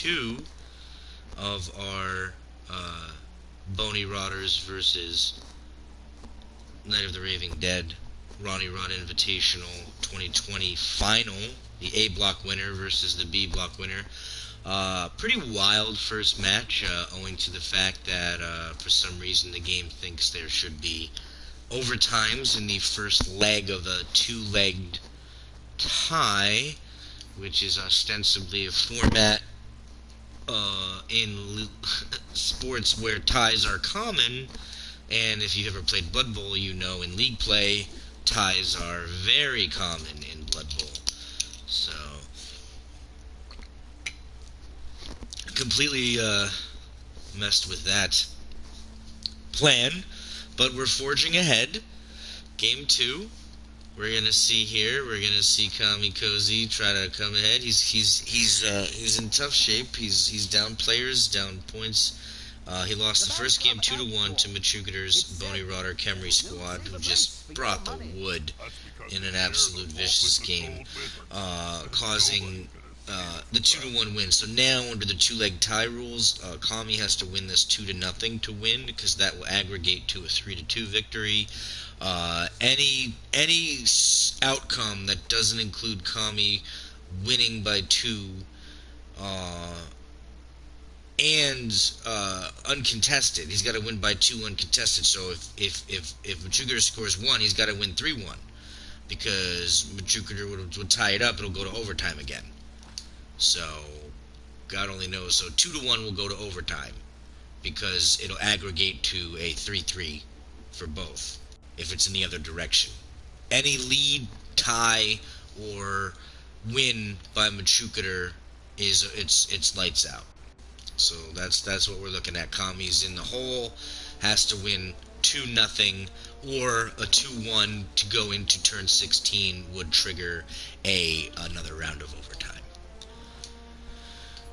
2 of our Boney Rotters versus Night of the Raving Dead Ronnie Rott Invitational 2020 final. The A block winner versus the B block winner. Pretty wild first match, owing to the fact that for some reason the game thinks there should be overtimes in the first leg of a two-legged tie, which is ostensibly a format in sports where ties are common. And if you've ever played Blood Bowl, you know in league play, ties are very common in Blood Bowl. So, completely messed with that plan. But we're forging ahead. Game 2. We're gonna see here. We're gonna see Kami Cozy try to come ahead. He's in tough shape. He's down players, down points. He lost the first game 2-1 to Machugator's Boney Rotter Kemry squad, who just brought the wood in an absolute vicious game, causing the 2-1 win. So now, under the two-leg tie rules, Kami has to win this 2-0 to win, because that will aggregate to a 3-2 victory. Any outcome that doesn't include Kami winning by 2 and uncontested, he's got to win by 2 uncontested. So if Machugator scores 1, he's got to win 3-1, because Machugator would tie it up. It'll go to overtime again. So God only knows. So 2-1 will go to overtime, because it'll aggregate to a 3-3 for both if it's in the other direction. Any lead, tie, or win by Machugator it's lights out. So that's what we're looking at. Kami's in the hole, has to win 2-0, or a 2-1 to go into turn 16 would trigger another round of overtime.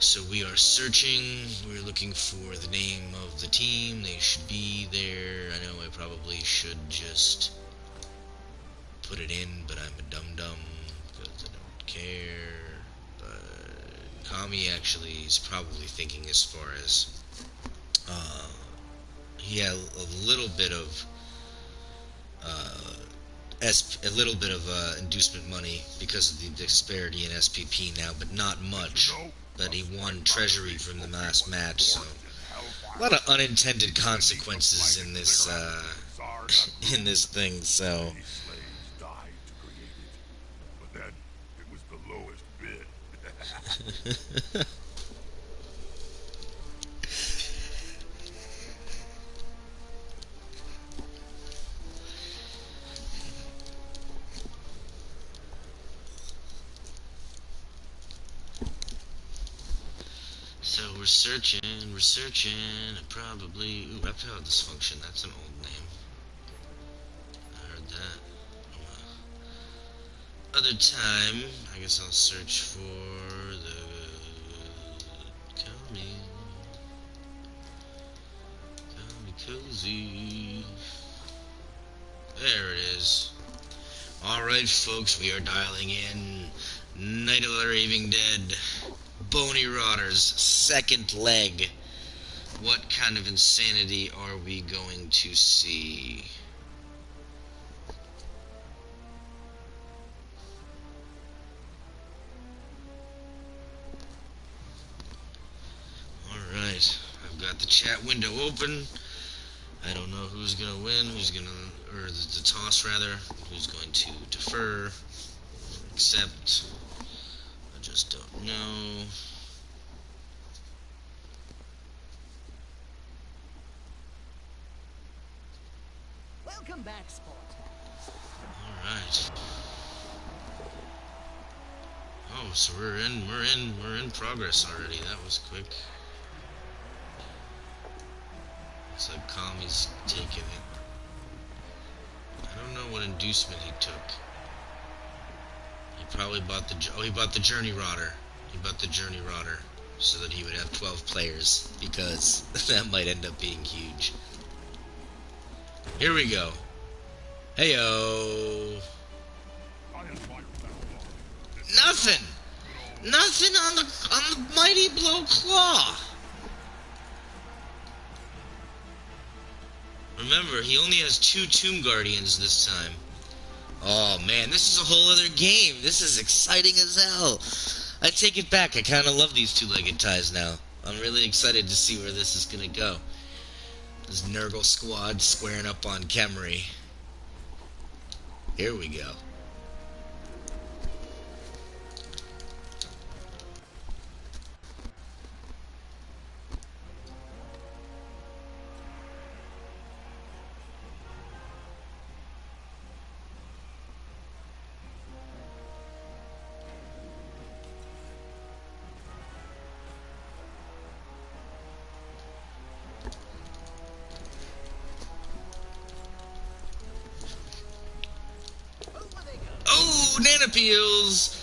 So we are searching. We're looking for the name of the team. They should be there. I know I probably should just put it in, but I'm a dum-dum because I don't care. But Kami actually is probably thinking as far as he had a little bit of inducement money because of the disparity in SPP now, but not much. But he won Treasury from the last match, so a lot of unintended consequences in this in this thing. So we're searching, probably, Reptile Dysfunction, that's an old name. I heard that. Other time, I guess I'll search for the Kami Cozy. There it is. Alright folks, we are dialing in Night of the Raving Dead, Boney Rotters, second leg. What kind of insanity are we going to see? Alright, I've got the chat window open. I don't know who's going to win, or the toss rather, who's going to defer, or accept. I just don't know. Welcome back, sport. All right. Oh, so we're in progress already. That was quick. Looks like Kami's taking it. I don't know what inducement he took. He probably bought he bought the Journey Rotter. He bought the Journey Rotter so that he would have 12 players, because that might end up being huge. Here we go. Heyo. Nothing. Nothing on the mighty blow claw. Remember, he only has 2 Tomb Guardians this time. Oh man, this is a whole other game. This is exciting as hell. I take it back. I kind of love these 2-legged ties now. I'm really excited to see where this is gonna go. This Nurgle squad squaring up on Kemri. Here we go. Oh, nanopeels!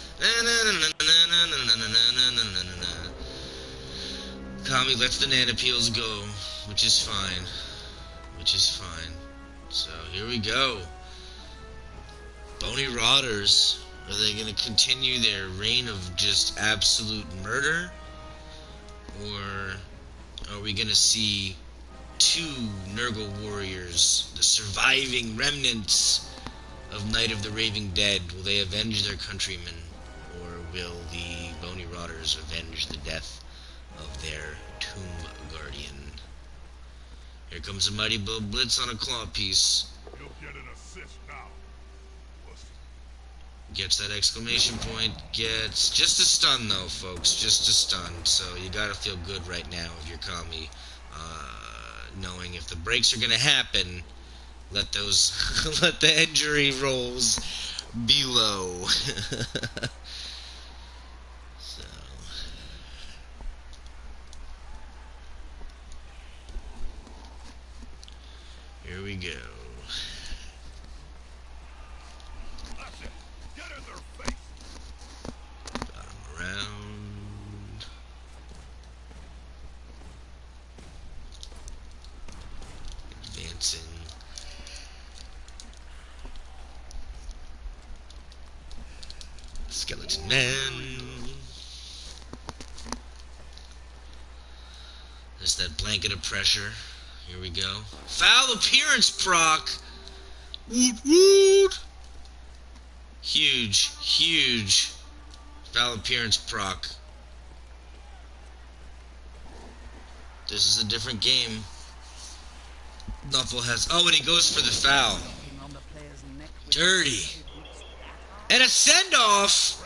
Kami lets the nanopeels go, which is fine. Which is fine. So here we go. Boney Rotters. Are they going to continue their reign of just absolute murder? Or are we going to see 2 Nurgle warriors, the surviving remnants of Night of the Raving Dead? Will they avenge their countrymen? Or will the Boney Rotters avenge the death of their Tomb Guardian? Here comes a mighty blow blitz on a claw piece. You'll get an assist now. Gets that exclamation point. Gets just a stun though, folks. Just a stun. So you gotta feel good right now if you're Kami, knowing if the breaks are gonna happen, let those let the injury rolls be low. So here we go. That's it. Get in their face. Got him around. Advancing. Skeleton Man. There's that blanket of pressure. Here we go. Foul appearance proc. Woot woot. Huge, huge foul appearance proc. This is a different game. Nuffle has... Oh, and he goes for the foul. Dirty. And a send-off.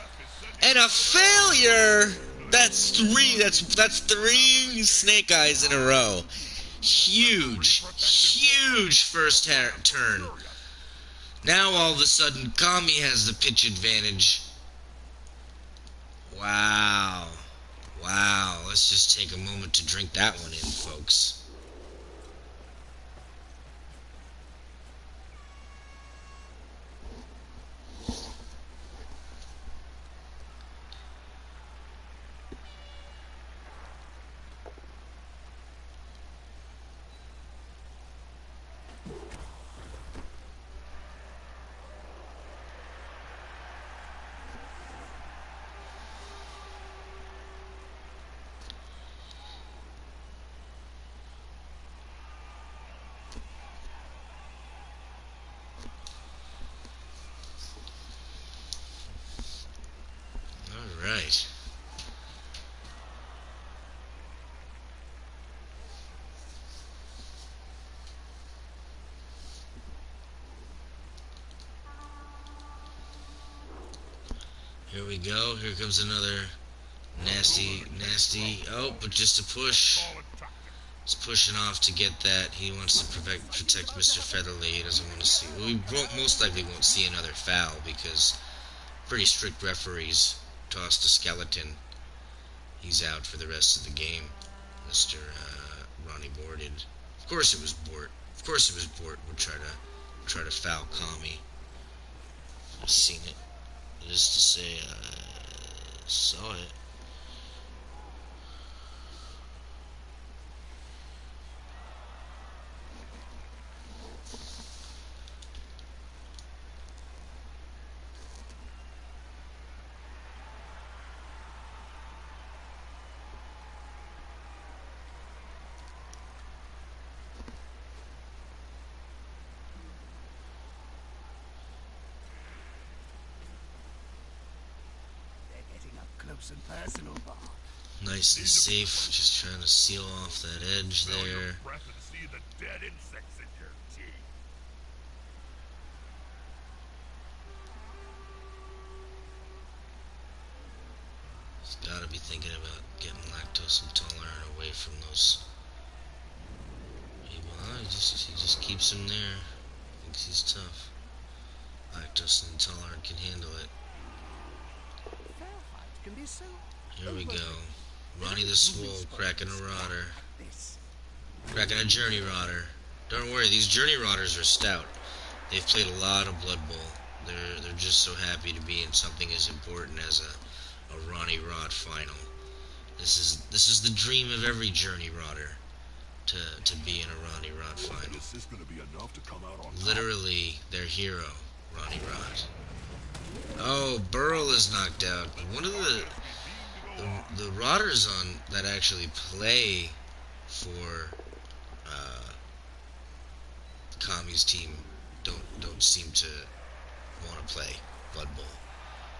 And a failure. That's 3. That's 3 snake eyes in a row. Huge, huge first turn. Now all of a sudden, Kami has the pitch advantage. Wow. Wow. Let's just take a moment to drink that one in, folks. Right. Here we go. Here comes another nasty. Oh, but just a push. He's pushing off to get that. He wants to protect Mr. Featherly. He doesn't want to see. We most likely won't see another foul because pretty strict referees. Tossed a skeleton. He's out for the rest of the game. Mr. Ronnie boarded. Of course it was Bort. Of course it was Bort would try to foul Kami. I've seen it. Just to say I saw it. close and personal, Rott. Nice and safe, just trying to seal off that edge Smell your there. breath and see the dead insects in your teeth. He's got to be thinking about getting lactose intolerant away from those. Well, he just keeps him there. Thinks he's tough. Lactose intolerant can handle it. Fair fight can be so. Here we go. Ronnie the Swole cracking a rotter. This. Cracking a journey rotter. Don't worry, these journey rotters are stout. They've played a lot of Blood Bowl. They're just so happy to be in something as important as a Ronnie Rott final. This is the dream of every journey rotter to be in a Ronnie Rott final. This is gonna be enough to come out on top. Literally their hero, Ronnie Rott. Oh, Burl is knocked out. One of the rotters on that actually play for Kami's team don't seem to want to play Blood Bowl.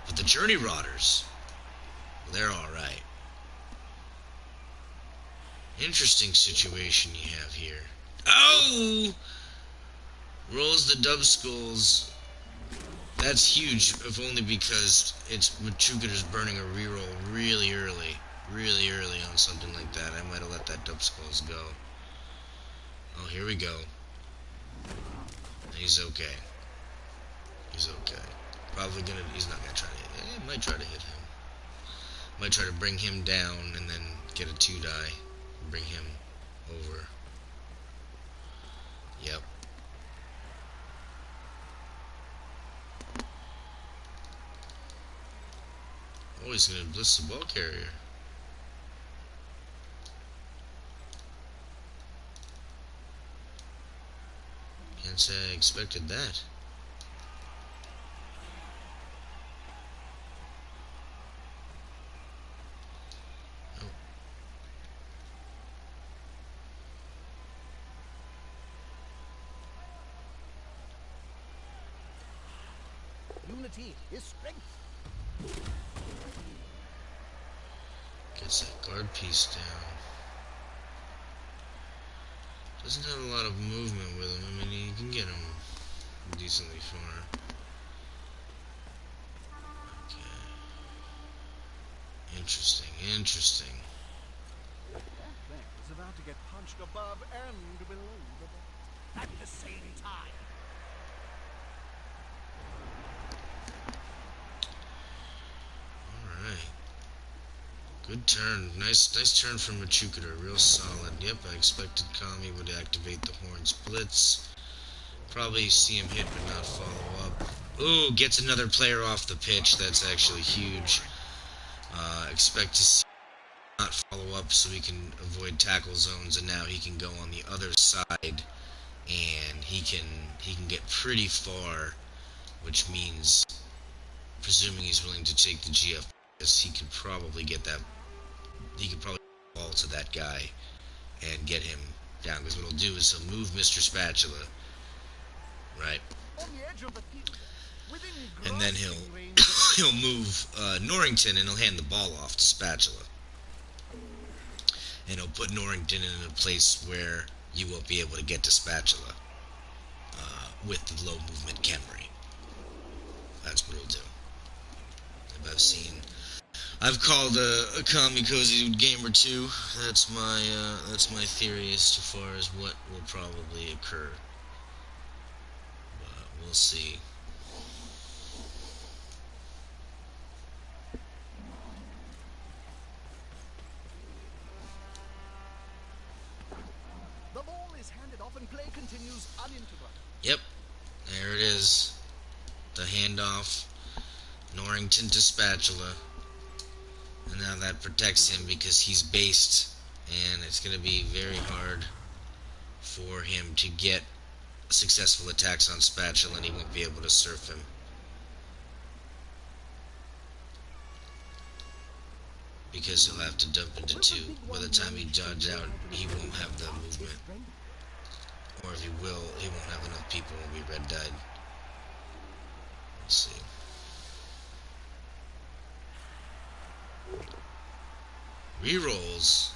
But the Journey Rotters, they're alright. Interesting situation you have here. Oh! Rolls the Dub Skulls. That's huge, if only because it's Machuka's burning a reroll really early on something like that. I might have let that Dub Skulls go. Oh, here we go. He's okay. He's okay. He's not gonna try to hit him. Might try to hit him. Might try to bring him down and then get a 2-die. Bring him over. Yep. Oh, he's gonna blitz the ball carrier. Can't say I expected that. Oh. Unity is strength. Gets that guard piece down. Doesn't have a lot of movement with him. I mean, you can get him decently far. Okay. Interesting. That player is about to get punched above and below the belt at the same time. Alright. Good turn. Nice turn from Machuka. Real solid. Yep, I expected Kami would activate the Horns Blitz. Probably see him hit but not follow up. Ooh, gets another player off the pitch. That's actually huge. Expect to see him not follow up so he can avoid tackle zones, and now he can go on the other side and he can get pretty far, which means, presuming he's willing to take the GF, he could probably get that. He could probably fall to that guy and get him down. Because what he'll do is he'll move Mr. Spatula, right, On the edge of the field, within and then grasping range he'll move Norrington, and he'll hand the ball off to Spatula, and he'll put Norrington in a place where you won't be able to get to Spatula with the low movement Camry. That's what he'll do. I've called a Kamikoze game or two. That's my theory as to far as what will probably occur. But we'll see. the ball is handed off and play continues uninterrupted. Yep, there it is. The handoff. Norrington to Spatula. And now that protects him because he's based, and it's going to be very hard for him to get successful attacks on Spatula, and he won't be able to surf him. Because he'll have to dump into 2. By the time he dodges out, he won't have the movement. Or if he will, he won't have enough people when we red died. Let's see. Rerolls.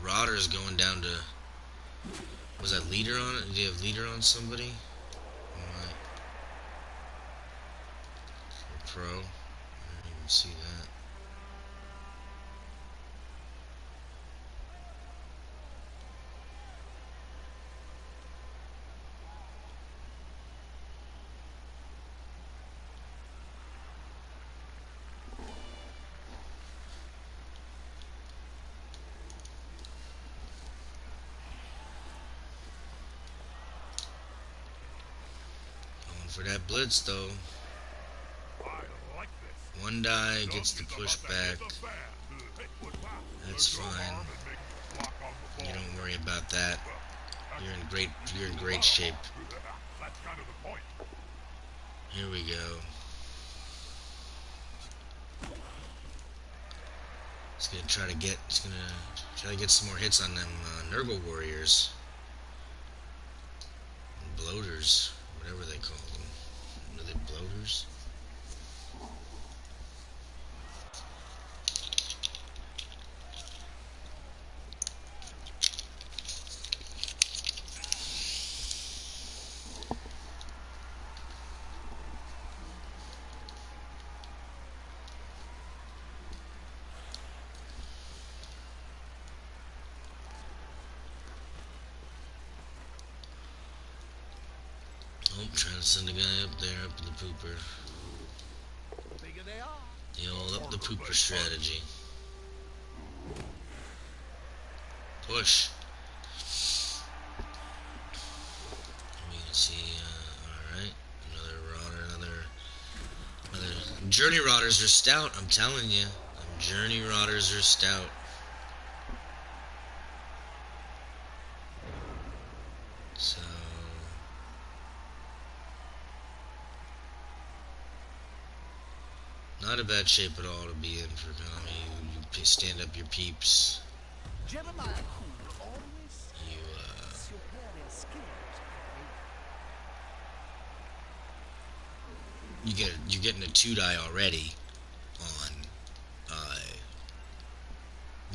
Rotter's going down to... Was that leader on it? Did you have leader on somebody? Alright. Pro. I didn't even see that. For that blitz though, I like this. one die gets the push back. That's fine. You don't worry about that. You're in great shape. That's kind of the point. Here we go. It's gonna try to get some more hits on them Nurgle warriors, bloaters, whatever they call them. Are they bloaters? Oh, trying to send a guy up there, up to the pooper. Bigger they are. The old up the pooper strategy. Push. We can see, alright. Another Rotter, another... Journey Rotters are stout, I'm telling you. Journey Rotters are stout. So... Not a bad shape at all to be in for Kami. You stand up your peeps. Jeremiah Cool always You, superior skills. you're getting a 2-die already on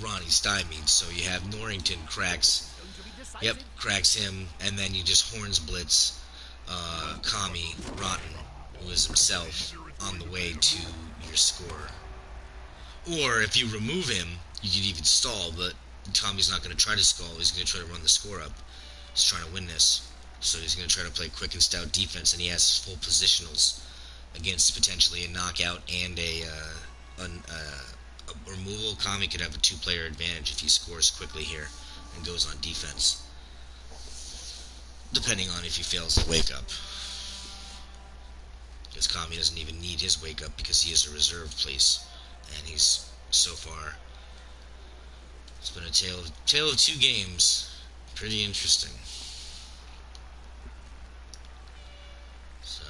Ronnie Stymied. So you have Norrington cracks. Going to be decisive. Yep, cracks him, and then you just horns blitz Kami Rotten, who is himself on the way to your score. Or if you remove him, you could even stall, but Kami's not going to try to stall. He's going to try to run the score up. He's trying to win this. So he's going to try to play quick and stout defense, and he has full positionals against potentially a knockout and a removal. Kami could have a 2-player advantage if he scores quickly here and goes on defense, depending on if he fails to wake up. Because Kami doesn't even need his wake up because he is a reserve place, and he's so far. It's been a tale of 2 games. Pretty interesting. So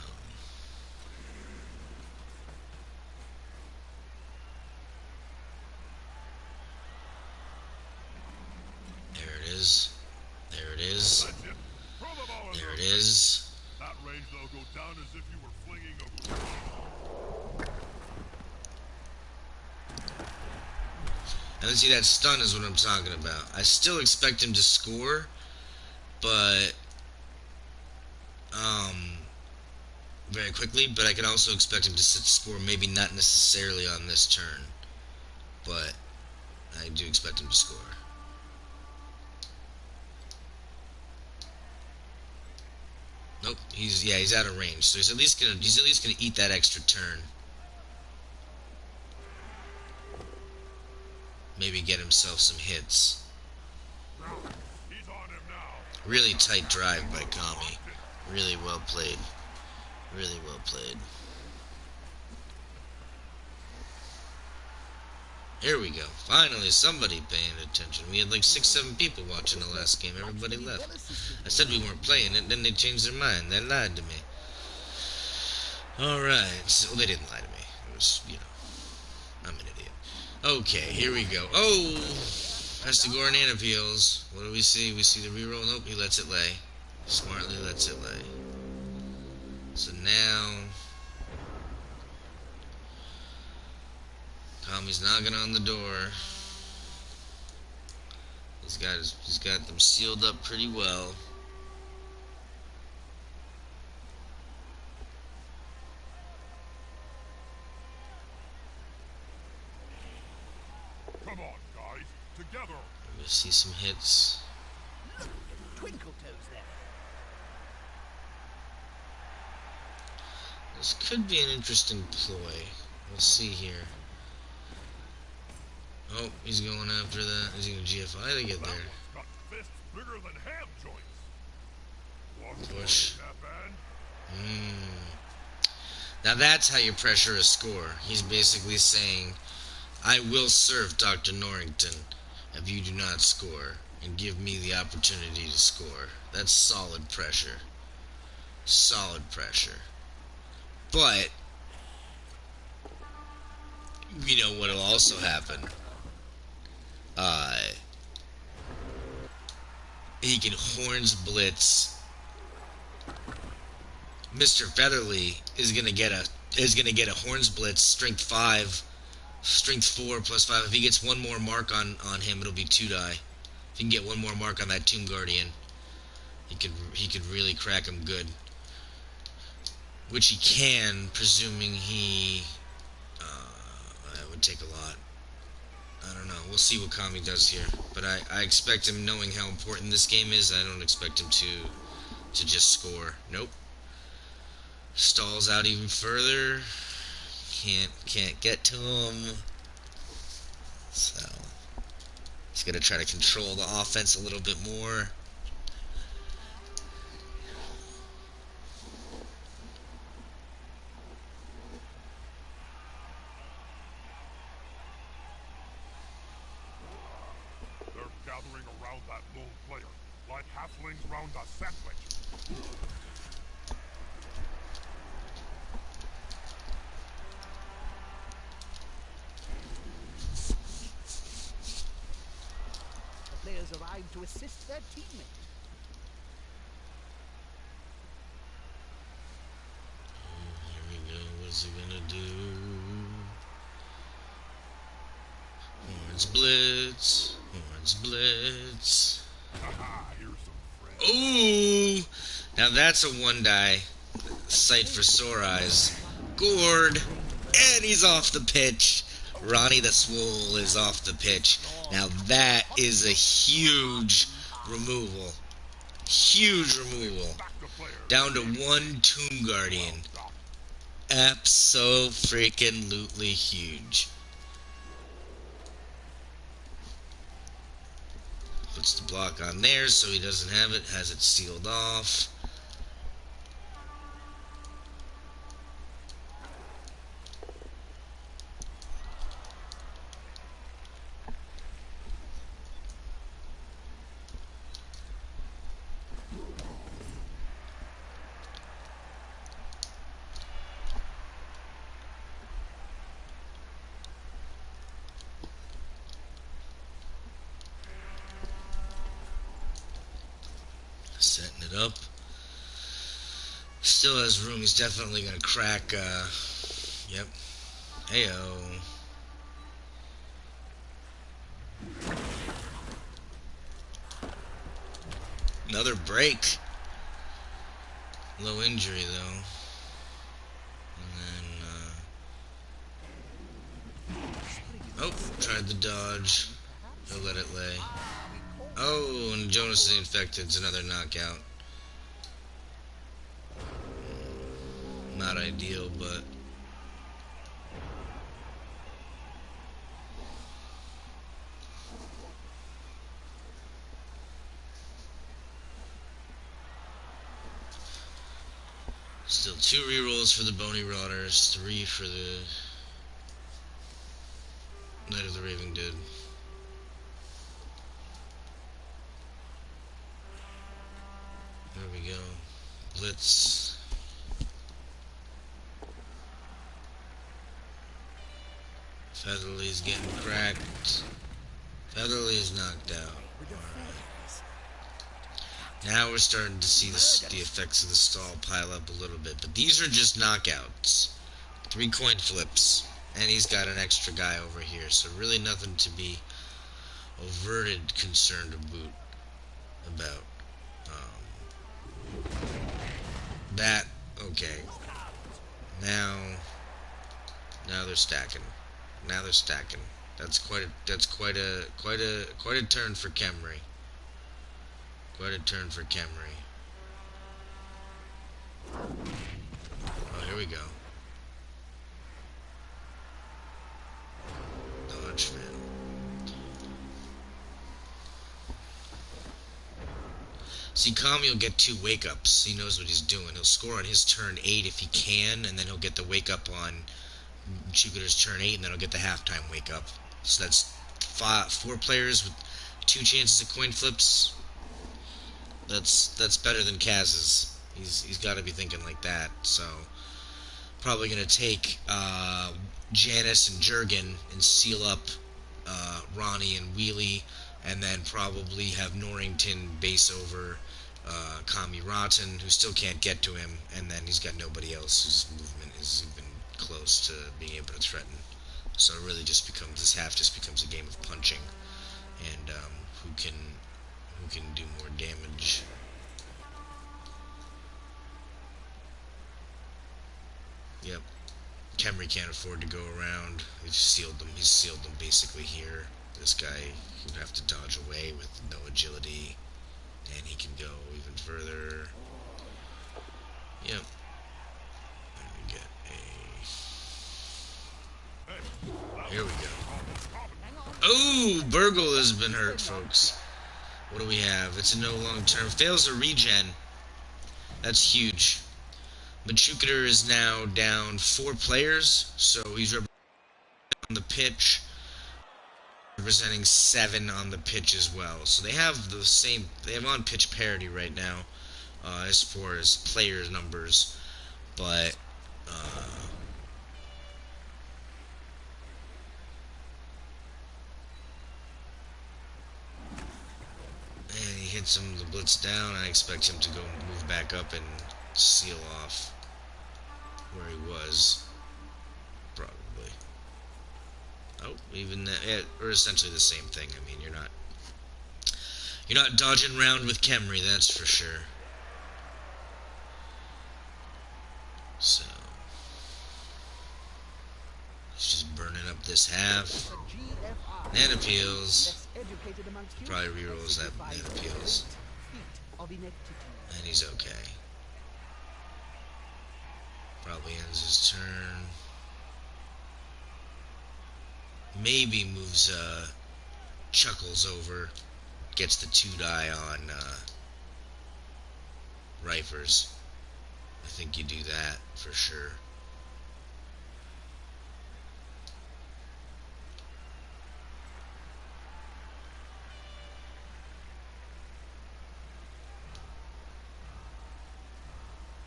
there it is. There it is. That's it. Throw the ball in There their it face. is. That range they'll go down as if you were flinging a... And see, that stun is what I'm talking about. I still expect him to score, but very quickly. But I can also expect him to score, maybe not necessarily on this turn, but I do expect him to score. Nope, he's out of range, so he's at least gonna eat that extra turn. Maybe get himself some hits. He's on him now. Really tight drive by Kami. Really well played. Really well played. Here we go. Finally, somebody paying attention. We had like 6-7 people watching the last game. Everybody left. I said we weren't playing it, then they changed their mind. They lied to me. Alright. So, they didn't lie to me. It was, I'm an idiot. Okay, here we go. Oh! Has to go on Nanopeels. What do we see? We see the reroll. Nope, he lets it lay. Smartly lets it lay. So now... Kami's knocking on the door. He's got them sealed up pretty well. Come on, guys. Together. We see some hits. Twinkle toes there. This could be an interesting ploy. We'll see here. Oh, he's going after that. He's going to GFI to get That there. one's got fists bigger than ham joints. One Push. step and Now that's how you pressure a score. He's basically saying, I will serve Dr. Norrington if you do not score, and give me the opportunity to score. That's solid pressure. Solid pressure. But, you know what will also happen? He can horns blitz. Mr. Featherly is gonna get a horns blitz, strength 5, strength 4 plus 5. If he gets one more mark on him, it'll be 2 die. If he can get one more mark on that Tomb Guardian, he could really crack him good. Which he can, presuming he that would take a lot. I don't know. We'll see what Kami does here. But I expect him, knowing how important this game is, I don't expect him to just score. Nope. Stalls out even further. Can't get to him. So he's gonna try to control the offense a little bit more. gathering around that lone player, like halflings round a sandwich. The players arrive to assist their teammate. Here we go. What's he gonna do? Horns blitz. Horns blitz. Haha, here's some friends. Ooh! Now that's a one-die sight for sore eyes. Gourd! And he's off the pitch. Ronnie the Swole is off the pitch. Now that is a huge removal. Huge removal. Down to one Tomb Guardian. Abso-freaking-lutely huge. Puts the block on there so he doesn't have it. Has it sealed off. Setting it up. Still has room. He's definitely going to crack. Yep. Heyo. Another break. Low injury, though. And then, oh, tried the dodge. He'll let it lay. Oh, and Jonas is infected. It's another knockout. Not ideal, but... Still 2 rerolls for the Boney Rotters, 3 for the Knight of the Raving Dead. There we go. Blitz. Featherly's getting cracked. Featherly's knocked out. Now we're starting to see the effects of the stall pile up a little bit. But these are just knockouts. 3 coin flips. And he's got an extra guy over here. So really nothing to be averted concern about that. Okay, now they're stacking. Now they're stacking. Quite a turn for Kemry. Quite a turn for Kemry. Oh, here we go. Dodge, man. See, Kami will get 2 wake-ups. He knows what he's doing. He'll score on his turn 8 if he can, and then he'll get the wake-up on Jupiter's turn 8, and then he'll get the halftime wake-up. So that's 4 players with 2 chances of coin flips. That's better than Kaz's. He's got to be thinking like that. So probably going to take Janice and Jurgen and seal up Ronnie and Wheelie, and then probably have Norrington base over Kami Rotten, who still can't get to him, and then he's got nobody else whose movement is even close to being able to threaten. So it really just becomes, this half just becomes a game of punching, and who can do more damage. Yep. Kemry can't afford to go around. He's sealed them basically here. This guy would have to dodge away with no agility, and he can go even further. Yep. Let me get a... Here we go. Oh, Burgle has been hurt, folks. What do we have? It's a no long term. Fails a regen. That's huge. Machucator is now down 4 players, so he's on the pitch, representing 7 on the pitch as well. So they have on pitch parity right now as far as player numbers, but and he hits him the blitz down. I expect him to go move back up and seal off where he was, probably. Oh, even that, yeah, or essentially the same thing. I mean, you're not dodging around with Kemry, that's for sure. So he's just burning up this half. Nana Peels. Probably rerolls that Nana Peels. And he's okay. Probably ends his turn. Maybe moves Chuckles over. Gets the 2 die on Rifers. I think you do that for sure.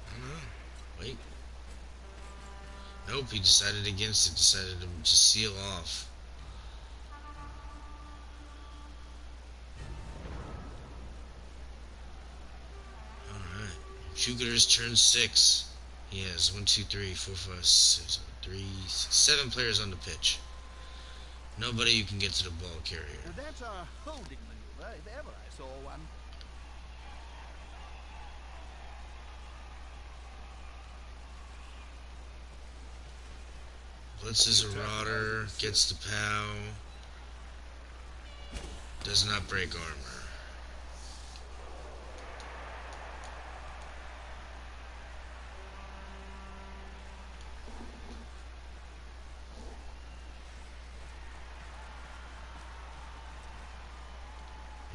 I don't know. Wait. Nope, he decided against it. Decided to seal off. Alright. Jupiter's turn 6. He has 1, 2, 3, 4, 5, 6, 7 players on the pitch. Nobody you can get to the ball carrier. That's a holding maneuver, if ever I saw one. Blitzes a Rotter, gets the POW. Does not break armor.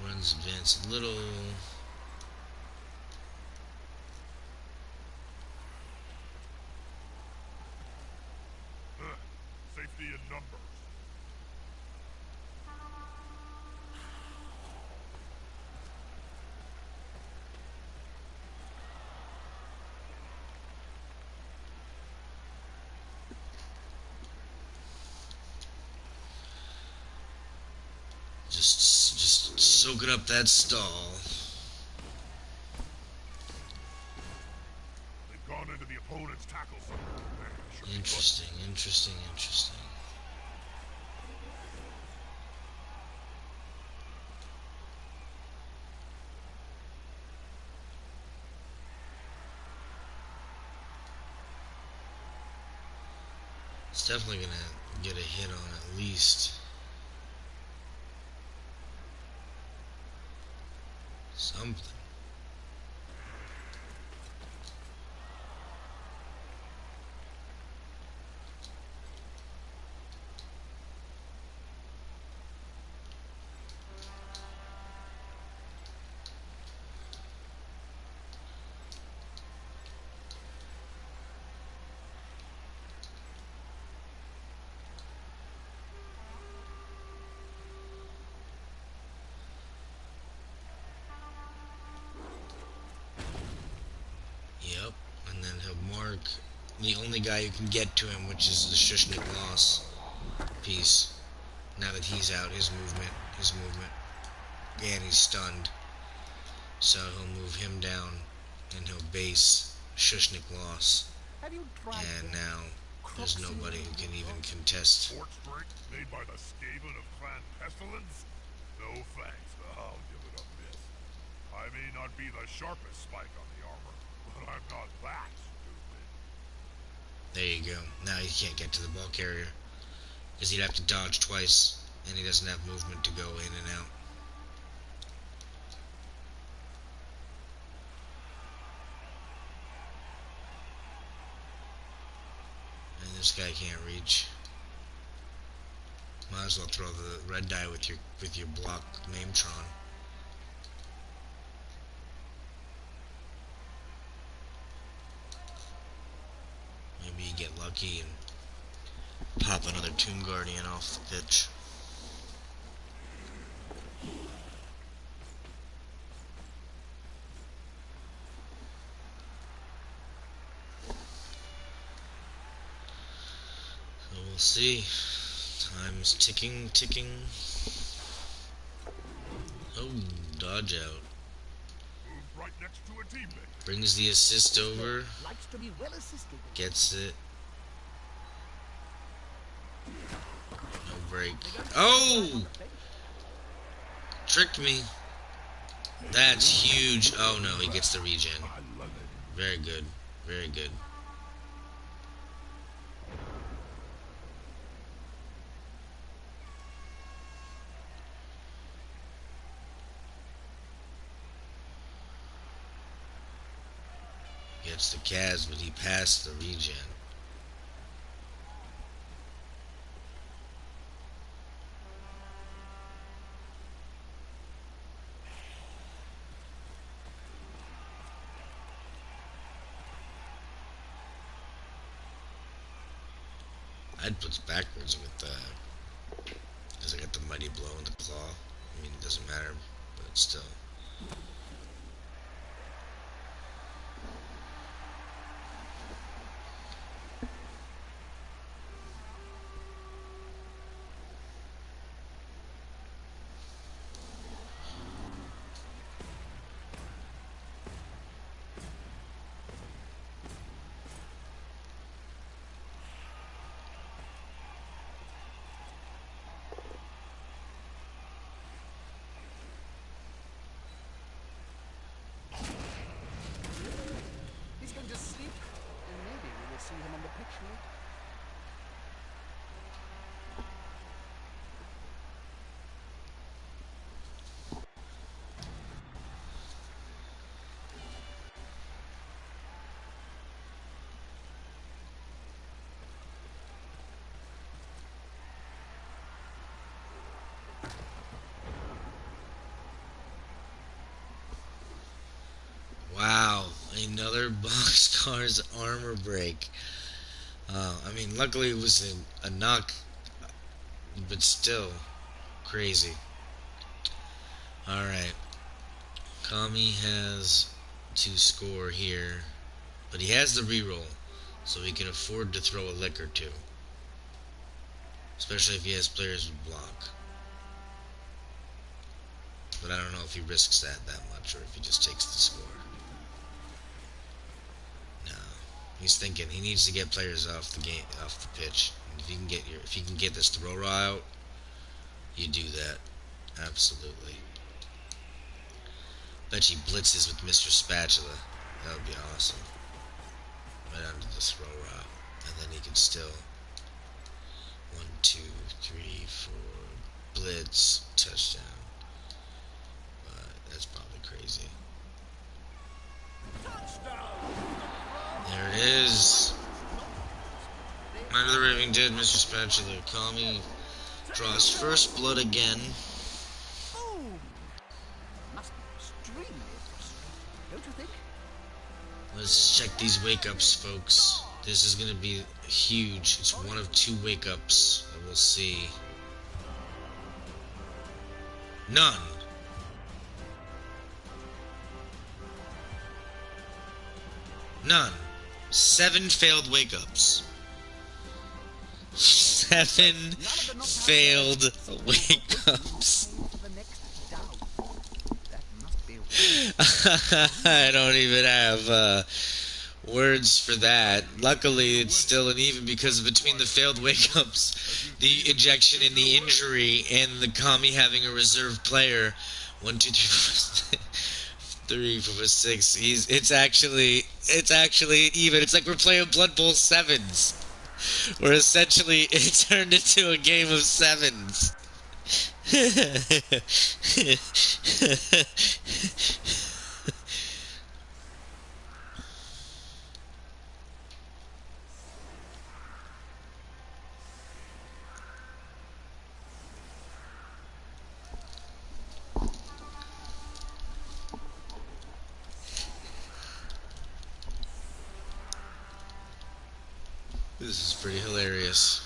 Runs advance a little. Safety in numbers. Just soaking up that stall. They've gone into the opponent's tackle zone. Interesting. It's definitely gonna get a hit on at least something. Yep, and then he'll mark the only guy who can get to him, which is the Shushnik loss piece. Now that he's out, his movement, and he's stunned. So he'll move him down, and he'll base Shushnik loss. Have you tried And that? now there's nobody who can even contest. Sports drink made by the Skaven of Clan Pestilence? No thanks, I'll give it a miss. I may not be the sharpest spike on the armor, but I'm not that stupid. There you go. Now he can't get to the ball carrier, because he'd have to dodge twice, and he doesn't have movement to go in and out. And this guy can't reach. Might as well throw the red die with your block Mametron. Maybe you get lucky and pop another Tomb Guardian off the pitch. So we'll see. Time's ticking. Oh, dodge out. Moved right next to a teammate. Brings the assist over. Likes to be well assisted. Gets it. No break. Oh! Tricked me. That's huge. Oh no, he gets the regen. I love it. Very good. Very good. Gets the Kaz, but he passed the regen. I'd put backwards with because I got the mighty blow and the claw. I mean, it doesn't matter, but still. He's going to sleep, and maybe we will see him on the pitch later. Wow, another boxcar's armor break. I mean, luckily it was a knock, but still crazy. Alright, Kami has to score here, but he has the reroll, so he can afford to throw a lick or two. Especially if he has players with block. But I don't know if he risks that much, or if he just takes the score. No, he's thinking he needs to get players off the pitch. And if he can get this throw raw out, you do that, absolutely. Bet he blitzes with Mr. Spatula. That would be awesome. Right under the throw raw, and then he can still 2, 3, 4, blitz, touchdown. That's probably crazy. There it is. Night of the Raving Dead, Mr. Spatula. Kami draws first blood again. Boom! Must be extremely frustrating, don't you think? Let's check these wake-ups, folks. This is going to be huge. It's one of 2 wake-ups that we'll see. None. None. 7 failed wake-ups. 7 failed wake-ups. I don't even have words for that. Luckily, it's still an even because between the failed wake-ups, the ejection and the injury, and the Kami having a reserve player, 1, 2, 3, 4, 3, 4, 6. It's actually even. It's like we're playing Blood Bowl 7s. Where essentially it turned into a game of 7s. This is pretty hilarious.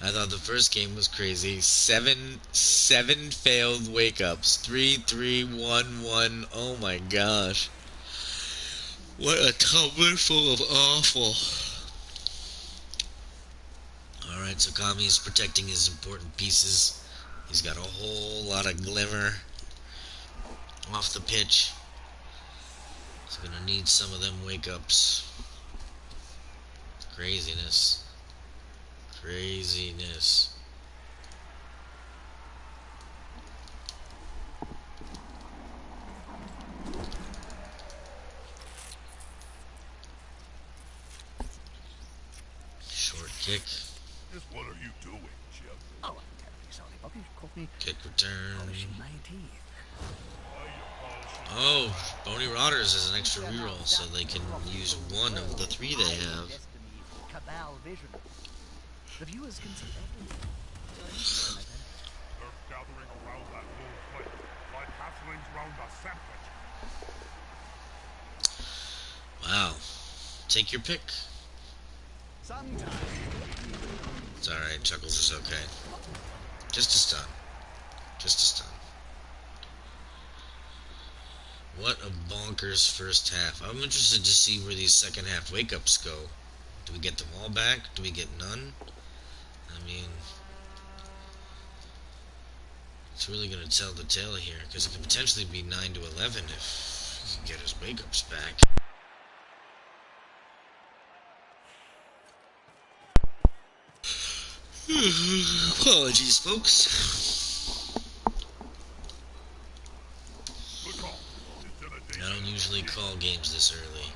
I thought the first game was crazy. Seven failed wake-ups. 3, 3, 1, 1. Oh my gosh. What a tumbler full of awful. Alright, so Kami is protecting his important pieces. He's got a whole lot of glimmer off the pitch. He's gonna need some of them wake-ups. Craziness. Craziness. Short kick. Just what are you doing, Chip? Oh, I'm terribly sorry, Bobby. You caught me Kick return. polishing my teeth. Oh, Boney Rotters has an extra reroll, so they can use one of the 3 they have. Cabal vision. The viewers can see everything. They're gathering around that little plate, like halflings round a sandwich. Wow. Take your pick. Sometimes. It's alright, Chuckles is okay. Just a stun. Just a stun. What a bonkers first half. I'm interested to see where these second half wake-ups go. Do we get them all back? Do we get none? I mean, it's really going to tell the tale here, because it could potentially be 9 to 11 if he can get his wake-ups back. Apologies, folks. Good call. Intimidation. I don't usually call games this early.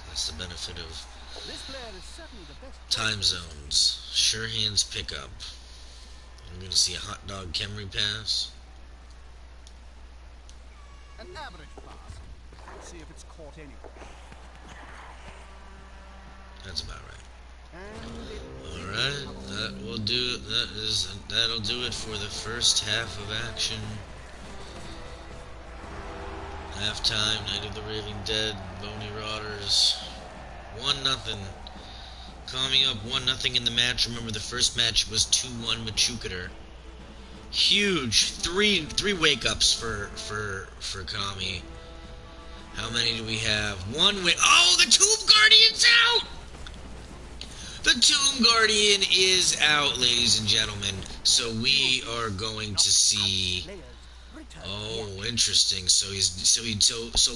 That's the benefit of This player is certainly the best. time zones. Sure hands pickup. I'm going to see a hot dog Kemry pass. An average pass. Let's see if it's caught anywhere. That's about right. And Alright, that'll do it for the first half of action. Halftime, Night of the Raving Dead, Boney Rotters, 1-0. Kami up 1-0 in the match. Remember, the first match was 2-1 with Chukater. Huge, three wake-ups for Kami. How many do we have? One wake. Oh, the Tomb Guardian's out! The Tomb Guardian is out, ladies and gentlemen. So we are going to see. Oh, interesting. So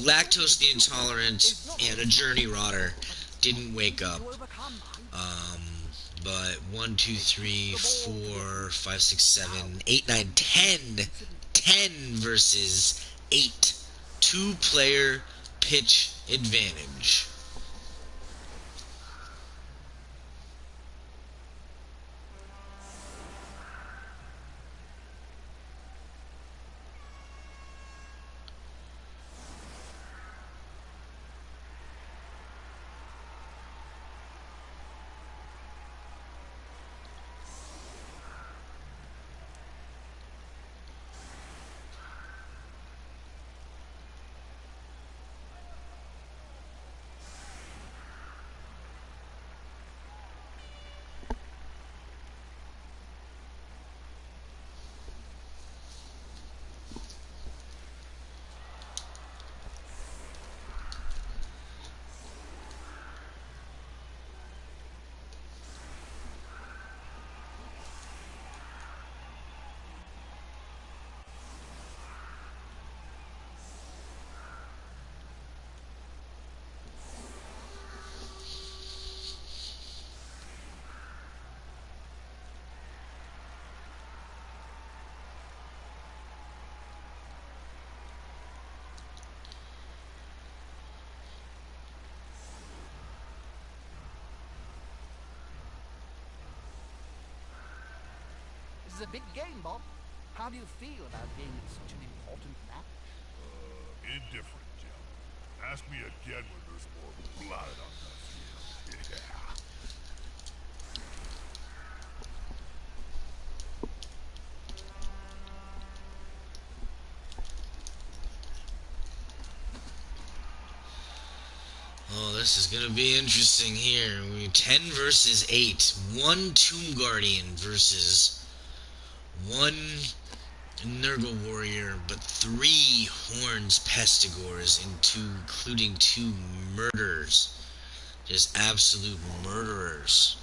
lactose the intolerant and a journey rotter didn't wake up. But 1, 2, 3, 4, 5, 6, 7, 8, 9, 10. 10 versus 8. 2-player pitch advantage. This is a big game, Bob. How do you feel about being in such an important match? Indifferent, Jim. Ask me again when there's more blood on the field. Yeah. Oh, this is gonna be interesting here. 10 versus 8. One Tomb Guardian versus one Nurgle Warrior, but 3 Horns Pestigors, and including 2 murderers. Just absolute murderers.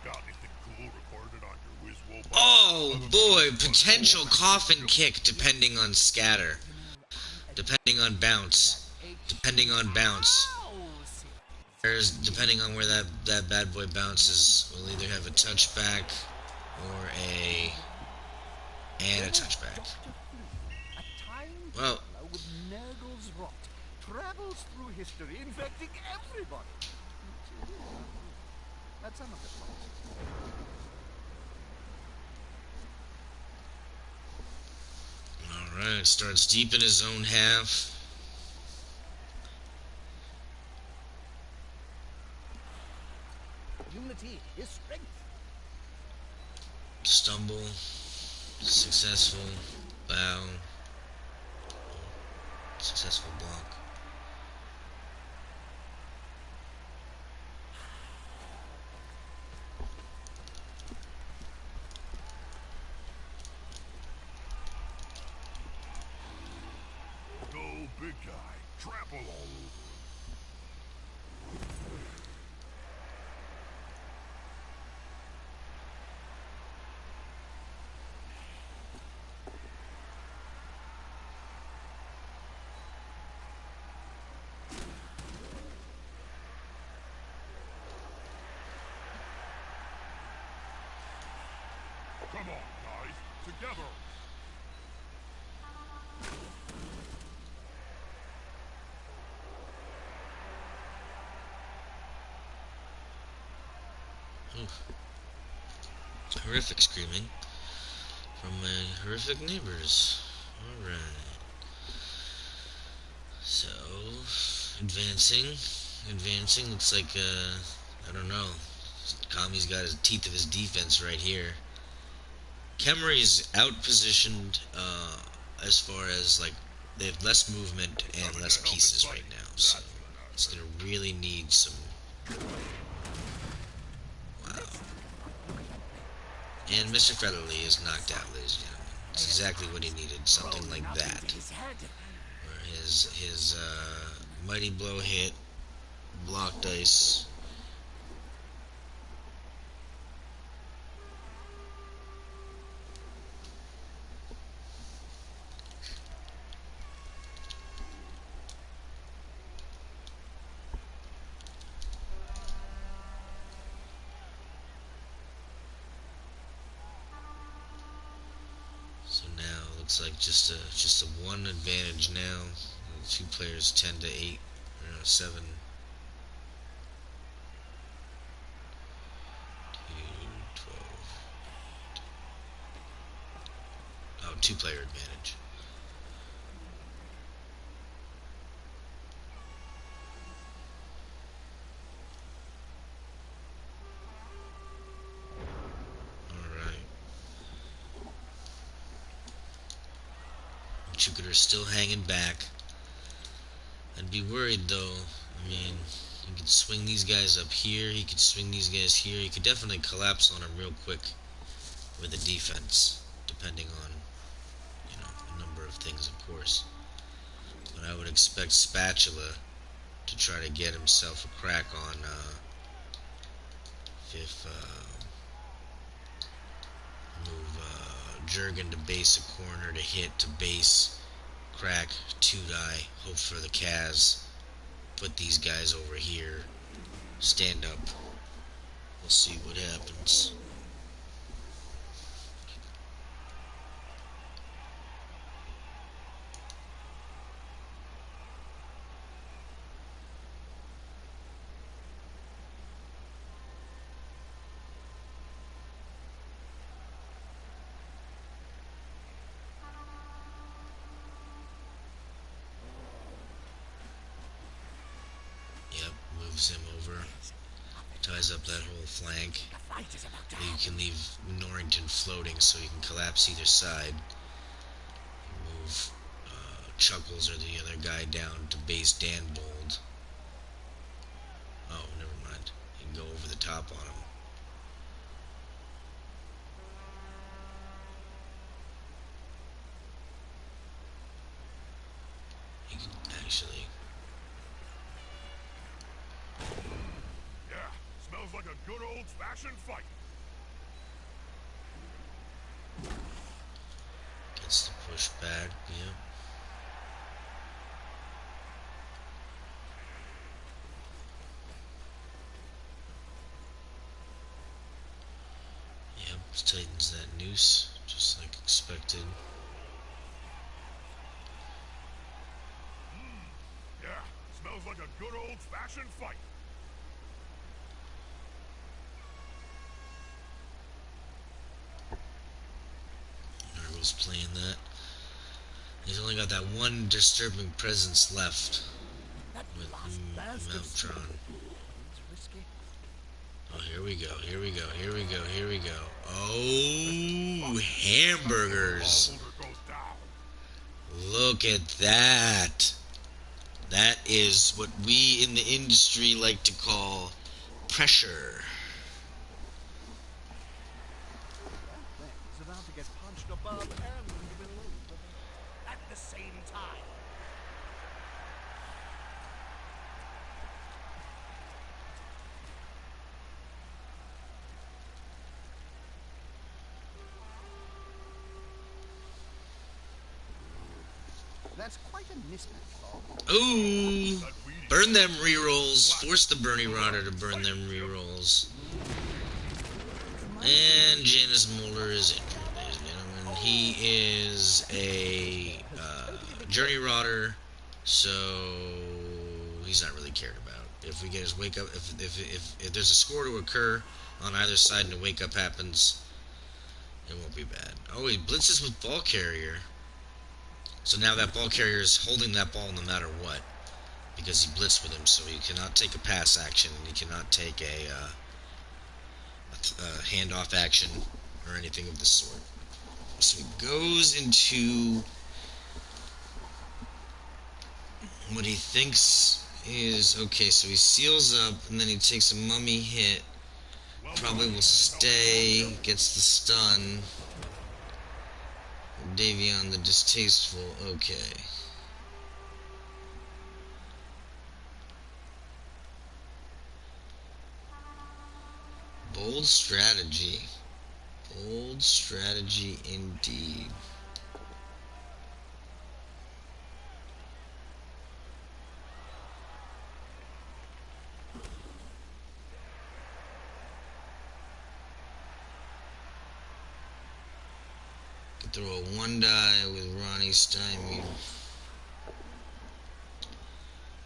Got anything cool recorded on your Wizwo? Oh boy, potential coffin kick depending on scatter. Depending on bounce. Depending on bounce. There's, depending on where that bad boy bounces, we'll either have a touchback or a touchback. Well, With Nurgle's Rott travels through history, infecting everybody. That's some of the plots. alright, starts deep in his own half. Unity is strength. Stumble. Successful. Bow. Successful block. Go, big guy. Trample all over. Come on, guys. Together. Oof. Horrific screaming from my horrific neighbors. Alright. So, advancing. Looks like, I don't know. Kami's got his teeth of his defense right here. Khemri's outpositioned, as far as, like, they have less movement and less pieces right now, so it's gonna really need some... Wow. And Mr. Featherly is knocked out, ladies and gentlemen. It's exactly what he needed, something like that. Where his mighty blow hit, blocked ice. So now looks like just a 1 advantage now. The 2 players 10 to 8, or no, 7. 2, 12. Oh, 2-player advantage. Jupiter's still hanging back. I'd be worried though. I mean, he could swing these guys up here. He could swing these guys here. He could definitely collapse on them real quick with a defense, depending on, you know, a number of things, of course. But I would expect Spatula to try to get himself a crack on move Jurgen to base a corner, to hit, to base, crack, 2-die, hope for the Kaz. Put these guys over here, stand up. We'll see what happens. Yep, moves him over. Ties up that whole flank. You can leave Norrington floating so you can collapse either side. Move Chuckles or the other guy down to base Dan Bold. Oh, never mind. You can go over the top on him. You can actually... Yeah, smells like a good old-fashioned fight. Gets the push back, yep. Yep, tightens that noose, just like expected. Yeah, smells like a good old-fashioned fight. Nargle's playing that. He's only got that one disturbing presence left with Meltron. Oh, here we go, here we go, here we go, here we go. Oh, hamburgers. Holder goes down. Look at that. That is what we in the industry like to call pressure. That thing is about to get punched above and below the belt at the same time. That's quite a mismatch, Bob. Ooh, burn them rerolls. Force the Bernie Rotter to burn them rerolls. And Janus Mulder is injured, ladies and gentlemen. He is a Journey Rotter, so he's not really cared about. If we get his wake up, if there's a score to occur on either side and a wake up happens, it won't be bad. Oh, he blitzes with ball carrier. So now that ball carrier is holding that ball no matter what, because he blitzed with him, so he cannot take a pass action, and he cannot take a handoff action or anything of the sort. So he goes into what he thinks is okay. So he seals up, and then he takes a mummy hit. Probably will stay, gets the stun. Davion the Distasteful, okay. Bold strategy. Bold strategy indeed. Could throw a 1-die with Ronnie stymied.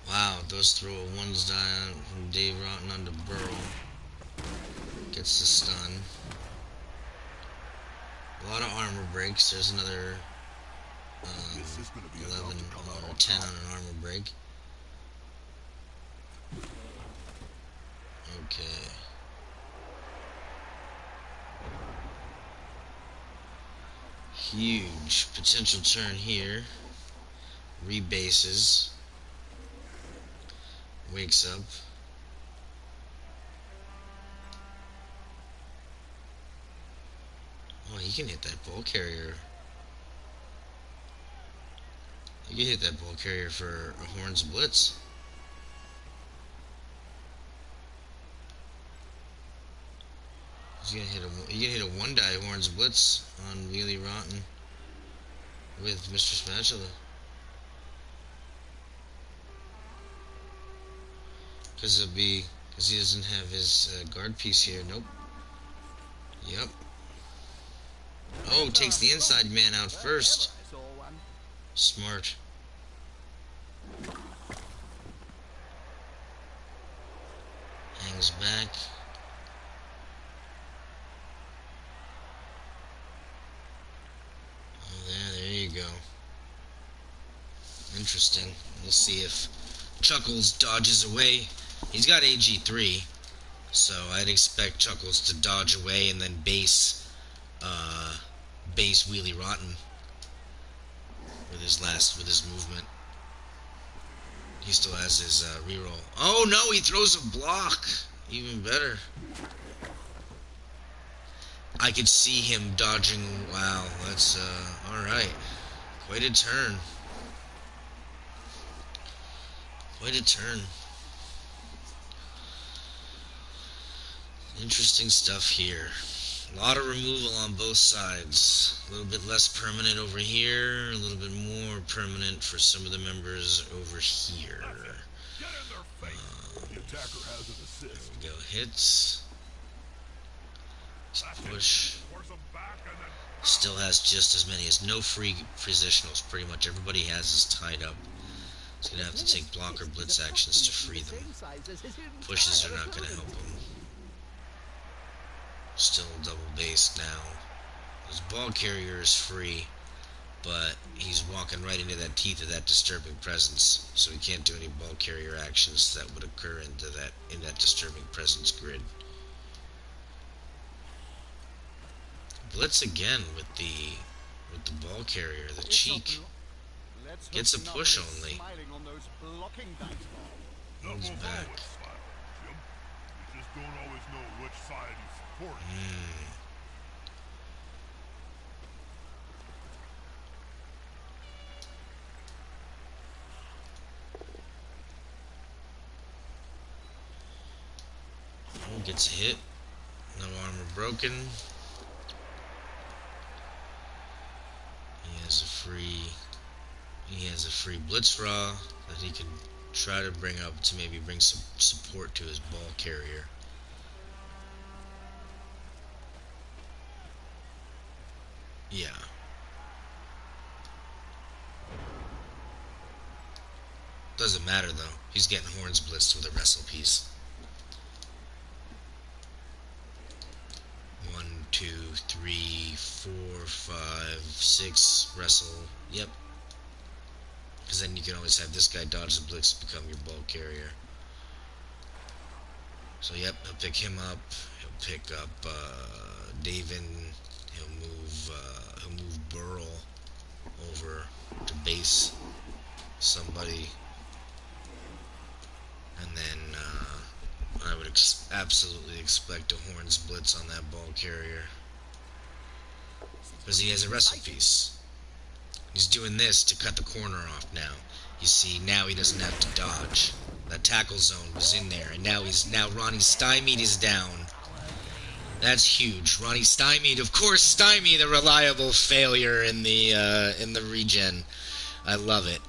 Wow, those throw a 1-die from Dave Rotten onto Burrow. Gets the stun. A lot of armor breaks. There's another 11 or 10 on an armor break. Okay. Huge potential turn here. Rebases. Wakes up. Oh, he can hit that ball carrier. He can hit that ball carrier for a Horns Blitz. He can hit a one die Horns Blitz on Really Rotten with Mr. Spatula. Because he doesn't have his guard piece here. Nope. Yep. Oh, takes the inside man out first. Smart. Hangs back. Oh, there you go. Interesting. We'll see if Chuckles dodges away. He's got AG3, so I'd expect Chuckles to dodge away and then base Wheelie Rotten with his movement. He still has his reroll. Oh no, he throws a block. Even better. I could see him dodging. Wow, that's alright. Quite a turn. Quite a turn. Interesting stuff here. A lot of removal on both sides. A little bit less permanent over here. A little bit more permanent for some of the members over here. Get in their face. The attacker has an assist. There we go. Hits. Push. Force them back and then Still has just as many as no free positionals. Pretty much everybody has is tied up. He's going to have to take block or blitz actions to free them. Pushes are not going to help him. Still double base now. His ball carrier is free, but he's walking right into that teeth of that disturbing presence, so he can't do any ball carrier actions that would occur in that disturbing presence grid. Blitz again with the ball carrier, the cheek. Gets a push only. Moves back. Jim. You just don't always know which side you support. Oh, gets a hit. No armor broken. He has a free blitz raw that he can try to bring up to maybe bring some support to his ball carrier. Yeah. Doesn't matter though. He's getting horns blitzed with a wrestle piece. 1, 2, 3, 4, 5, 6 wrestle. Yep. Because then you can always have this guy dodge the blitz to become your ball carrier. So yep, he'll pick him up. He'll pick up Davin. He'll move Burl over to base somebody, and then I would absolutely expect a horns blitz on that ball carrier because he has a wrestle piece. He's doing this to cut the corner off now. You see, now he doesn't have to dodge. That tackle zone was in there, and now Ronnie stymied is down. That's huge. Ronnie stymied, of course, Stymie, the reliable failure in the regen. I love it.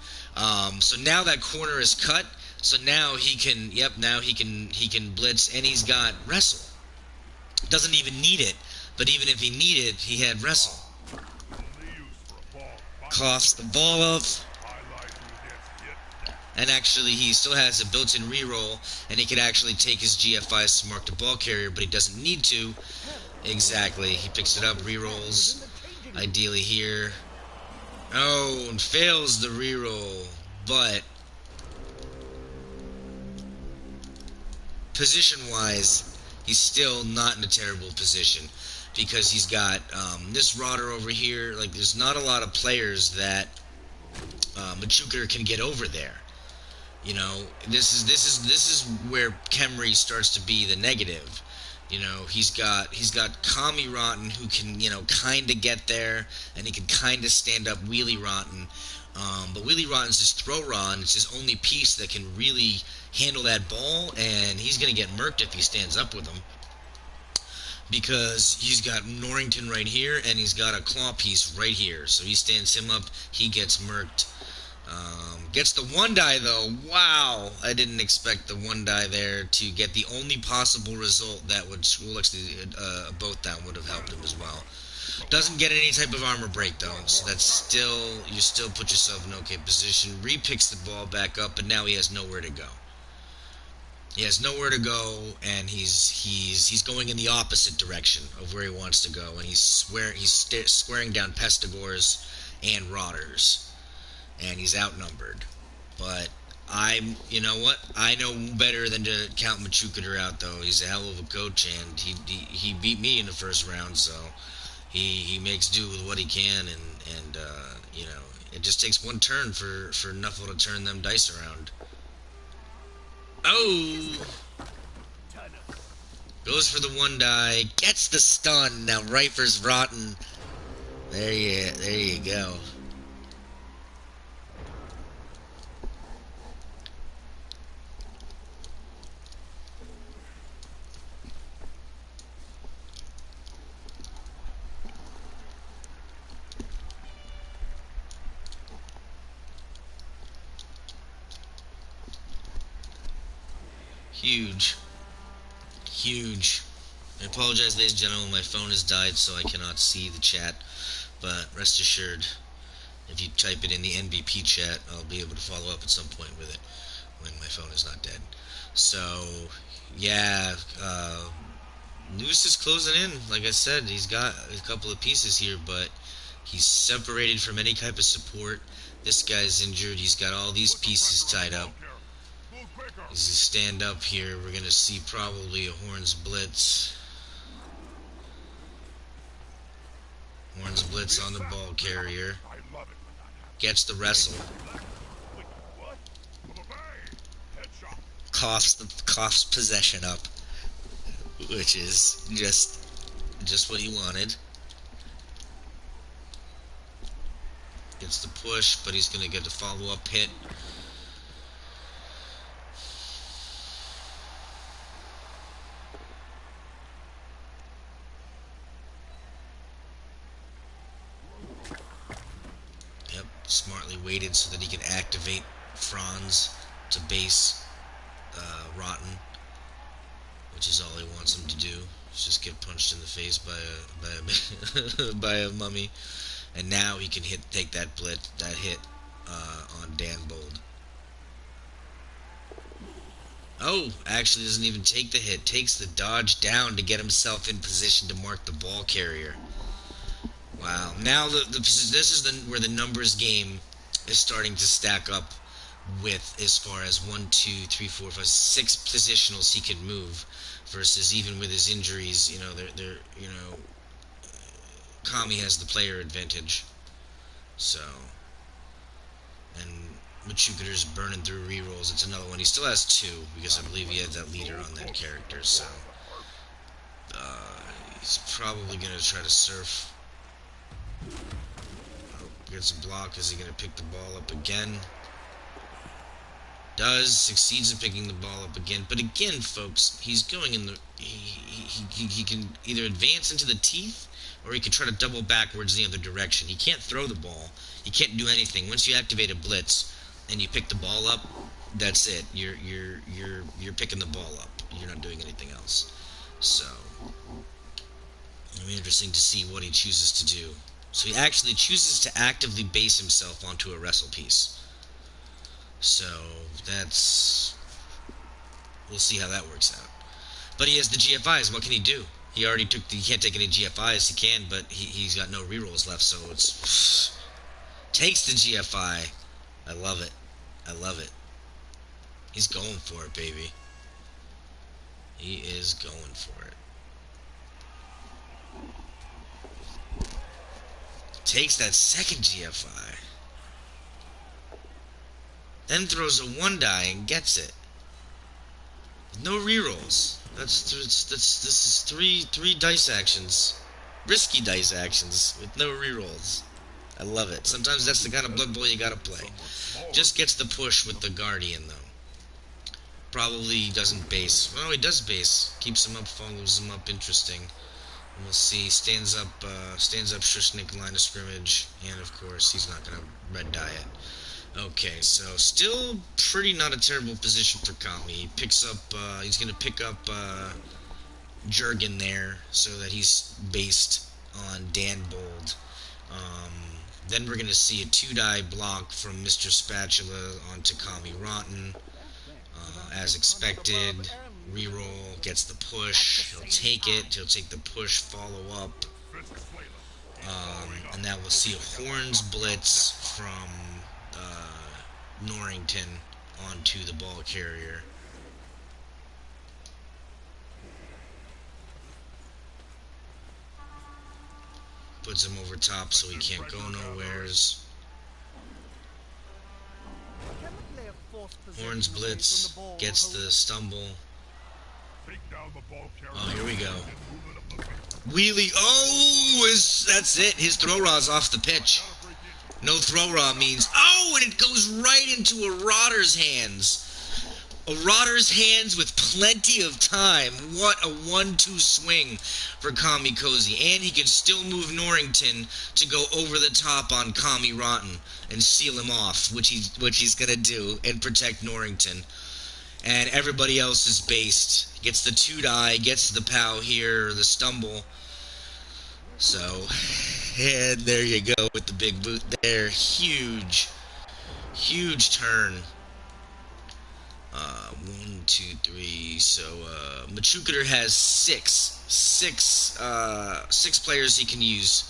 So now that corner is cut. So now he can, he can blitz, and he's got wrestle. Doesn't even need it, but even if he needed, he had wrestle. Coughs the ball up. And actually, he still has a built-in reroll, and he could actually take his GFIs to mark the ball carrier, but he doesn't need to. Exactly. He picks it up, rerolls, ideally here. Oh, and fails the reroll, but position-wise, he's still not in a terrible position because he's got this Rotter over here. Like, there's not a lot of players that Machuker can get over there. You know, this is where Kemri starts to be the negative. You know, he's got Kami Rotten who can, kind of get there, and he can kind of stand up Wheelie Rotten. But Wheelie Rotten's his throw raw, and it's his only piece that can really handle that ball, and he's going to get murked if he stands up with him. because he's got Norrington right here and he's got a claw piece right here. So he stands him up, he gets murked. Gets the one die though. Wow, I didn't expect the one die there to get the only possible result that would. Well, actually, both that would have helped him as well. Doesn't get any type of armor break though, so that's still, you still put yourself in okay position. Re-picks the ball back up, but now he has nowhere to go. He has nowhere to go, and he's going in the opposite direction of where he wants to go, and he's squaring down Pestigors and Rotters, and he's outnumbered. But you know what? I know better than to count Machukater out, though. He's a hell of a coach, and he beat me in the first round, so he makes do with what he can, and you know, it just takes one turn for Nuffle to turn them dice around. Oh! Goes for the one die, gets the stun. Now Rifer's rotten. There you go. Huge. I apologize, ladies and gentlemen, my phone has died, so I cannot see the chat. But rest assured, if you type it in the NBP chat, I'll be able to follow up at some point with it when my phone is not dead. So, yeah, Noose is closing in. Like I said, he's got a couple of pieces here, but he's separated from any type of support. This guy's injured. He's got all these pieces tied up. He's a stand up here. We're going to see probably a Horns Blitz. Horns Blitz on the ball carrier. Gets the wrestle. Coughs possession up, which is just what he wanted. Gets the push, but he's going to get the follow-up hit. Smartly waited so that he can activate Franz to base Rotten, which is all he wants him to do. Just get punched in the face by a mummy, and now he can take that hit on Dan Bold. Oh, actually doesn't even take the hit. Takes the dodge down to get himself in position to mark the ball carrier. Wow. Now this is where the numbers game is starting to stack up with, as far as 1, 2, 3, 4, 5, 6 positionals he can move, versus even with his injuries, you know, Kami has the player advantage. So, and Machukater's burning through rerolls. It's another one. He still has 2 because I believe he had that leader on that character. So he's probably gonna try to surf. Gets a block. Is he going to pick the ball up again? Does. Succeeds in picking the ball up again. But again, folks, he's going in the... He can either advance into the teeth, or he can try to double backwards in the other direction. He can't throw the ball. He can't do anything. Once you activate a blitz and you pick the ball up, that's it. You're picking the ball up. You're not doing anything else. So it'll be interesting to see what he chooses to do. So he actually chooses to actively base himself onto a wrestle piece. So we'll see how that works out. But he has the GFIs. What can he do? He can't take any GFIs. He can, but he's got no rerolls left. So takes the GFI. I love it. He's going for it, baby. He is going for it. Takes that second GFI. Then throws a 1 die and gets it. No rerolls. This is three dice actions. Risky dice actions with no rerolls. I love it. Sometimes that's the kind of Blood Bowl you gotta play. Just gets the push with the Guardian though. Probably doesn't base. Well, he does base. Keeps him up, follows him up. Interesting. We'll see. Stands up Shushnik line of scrimmage, and of course he's not gonna red dye it. Okay, so still pretty not a terrible position for Kami. He picks up. He's gonna pick up Jurgen there, so that he's based on Dan Bold. Then we're gonna see a 2-die block from Mr. Spatula onto Kami Rotten. As expected, reroll gets the push. He'll take it. He'll take the push. Follow up. And now we'll see a Horns blitz from Norrington onto the ball carrier. Puts him over top so he can't go nowheres. Horns blitz, gets the stumble. Oh, here we go. Wheelie, that's it. His throw raw's off the pitch. No throw raw means, and it goes right into a Rotter's hands. A Rotter's hands with plenty of time. What a 1-2 swing for Kami Cozy. And he can still move Norrington to go over the top on Kami Rotten and seal him off, which he's going to do, and protect Norrington. And everybody else is based. Gets the 2-die, gets the pow here, the stumble. So, and there you go with the big boot there. Huge turn. 1, 2, 3. So Machukater has six players he can use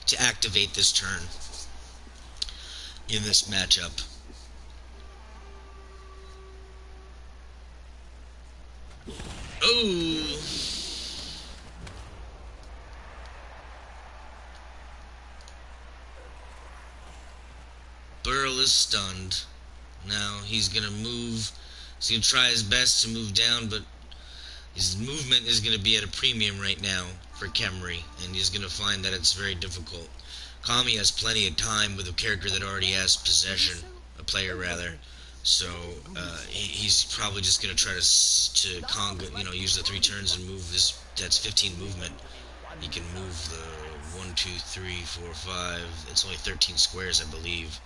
to activate this turn in this matchup. Oh. Burl is stunned. Now he's gonna move. He's going to try his best to move down, but his movement is going to be at a premium right now for Khemri, and he's going to find that it's very difficult. Kami has plenty of time with a character that already has possession, a player rather, so he's probably just going to try to use the 3 turns and move this. That's 15 movement. He can move the 1, 2, 3, 4, 5. It's only 13 squares, I believe.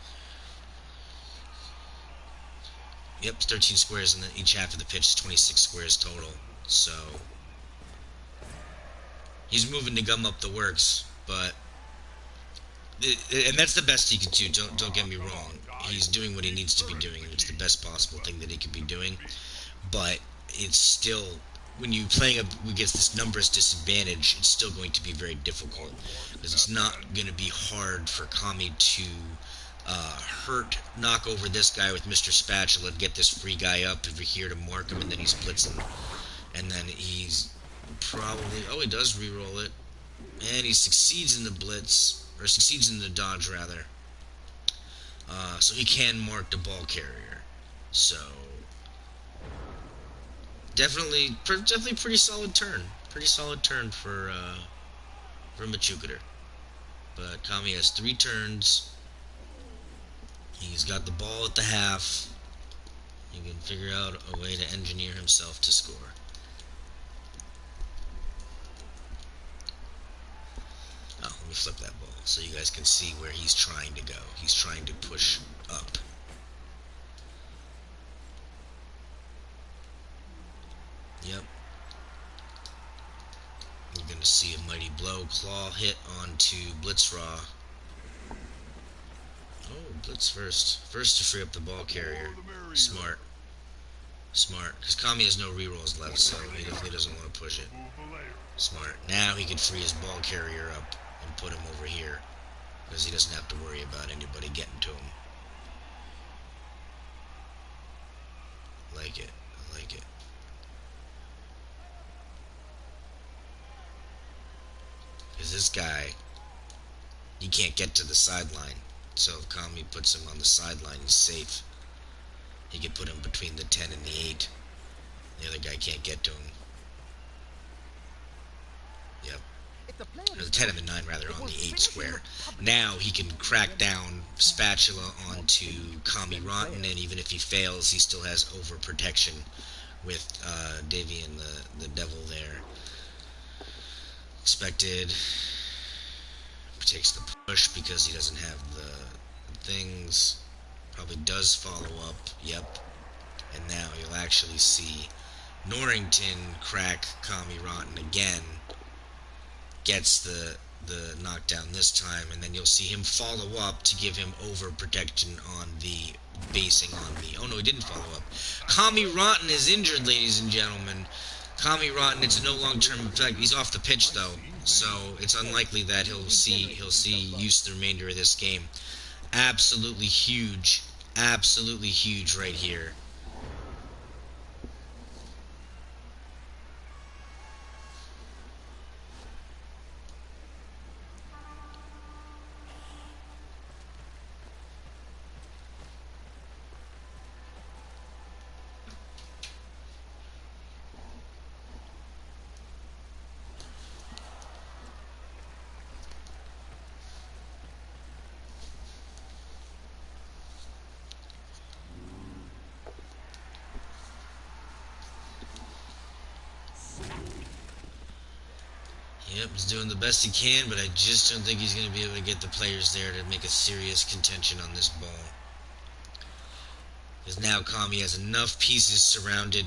Yep, 13 squares, and then each half of the pitch is 26 squares total. So he's moving to gum up the works, and that's the best he can do. Don't get me wrong. He's doing what he needs to be doing, and it's the best possible thing that he could be doing. But it's still, when you're playing against this numbers disadvantage, it's still going to be very difficult, because it's not going to be hard for Kami to knock over this guy with Mr. Spatula, get this free guy up over here to mark him, and then he's blitzing. And then he's probably, he does re-roll it. And he succeeds in the blitz, or succeeds in the dodge, rather. So he can mark the ball carrier. So, definitely pretty solid turn. Pretty solid turn for Machukater. But Kami has 3 turns. He's got the ball at the half. He can figure out a way to engineer himself to score. Let me flip that ball so you guys can see where he's trying to go. He's trying to push up. Yep. We're going to see a mighty blow claw hit onto Blitzraw. Blitz first. First to free up the ball carrier. Smart. Because Kami has no rerolls left, so he definitely doesn't want to push it. Smart. Now he can free his ball carrier up and put him over here, because he doesn't have to worry about anybody getting to him. I like it. Because this guy, he can't get to the sideline. So if Kami puts him on the sideline, he's safe. He can put him between the 10 and the 8. The other guy can't get to him. Yep. Or the 10 and the 9, rather, on the 8 square. Now he can crack down Spatula onto Kami Rotten, and even if he fails, he still has overprotection with Davy and the Devil there. expected. Takes the push because he doesn't have the things. Probably does follow up. Yep. And now you'll actually see Norrington crack Kami Rotten again. Gets the knockdown this time, and then you'll see him follow up to give him overprotection on the basing on the... Oh no, he didn't follow up. Kami Rotten is injured, ladies and gentlemen. Kami Rotten, it's no long-term effect. He's off the pitch though, so it's unlikely that he'll see use the remainder of this game. Absolutely huge right here. Yep, he's doing the best he can, but I just don't think he's going to be able to get the players there to make a serious contention on this ball. Because now Kami has enough pieces surrounded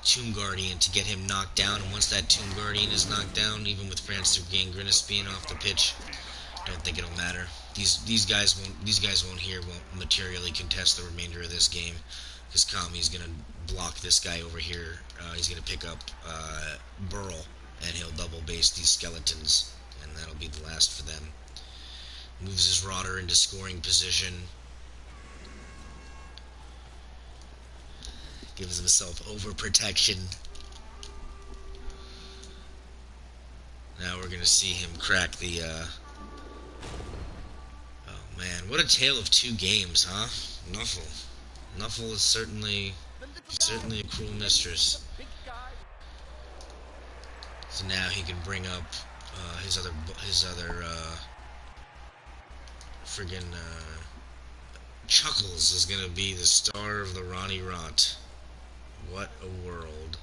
Tomb Guardian to get him knocked down, and once that Tomb Guardian is knocked down, even with Francis Gangrenus being off the pitch, I don't think it'll matter. These guys won't materially contest the remainder of this game, because Kami's going to block this guy over here. He's going to pick up Burl, and he'll double base these skeletons, and that'll be the last for them. Moves his Rotter into scoring position. Gives himself overprotection. Now we're going to see him crack the... Oh man, what a tale of two games, huh? Nuffle. Nuffle is certainly a cruel mistress. So now he can bring up his other friggin' Chuckles is gonna be the star of the Ronnie Rott. What a world.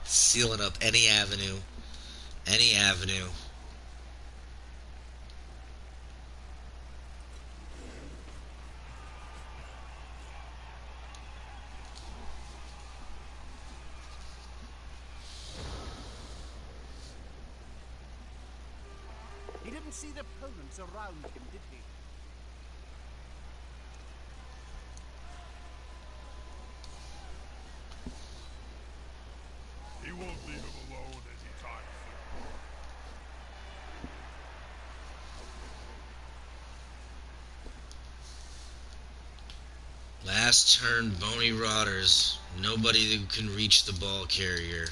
Sealing up any avenue. Any avenue. He didn't see the opponents around him, did he? He won't leave him alone anytime soon. Last turn, Boney Rotters. Nobody who can reach the ball carrier.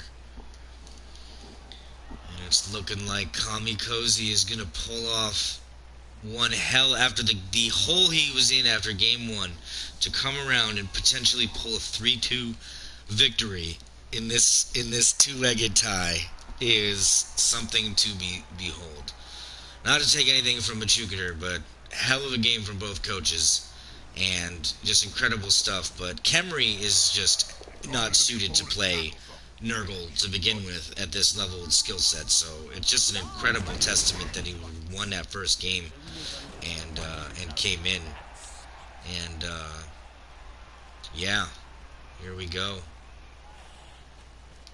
And it's looking like Kami Cozy is going to pull off one hell after the hole he was in after game one to come around and potentially pull a 3-2 victory in this two-legged tie is something to behold. Not to take anything from Machukater, but hell of a game from both coaches, and just incredible stuff. But Kemry is just not suited to play Nurgle to begin with at this level of skill set, so it's just an incredible testament that he won that first game and came in. And yeah, here we go.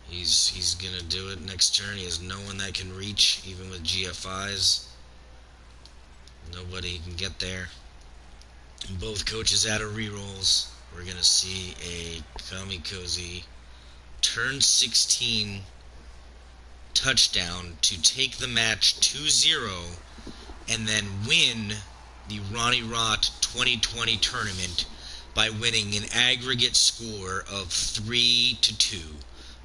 He's gonna do it next turn. He has no one that can reach, even with GFIs. Nobody can get there. And both coaches out of rerolls. We're gonna see a Kamikoze turn 16 touchdown to take the match 2-0 and then win the Ronnie Rott 2020 tournament by winning an aggregate score of 3-2.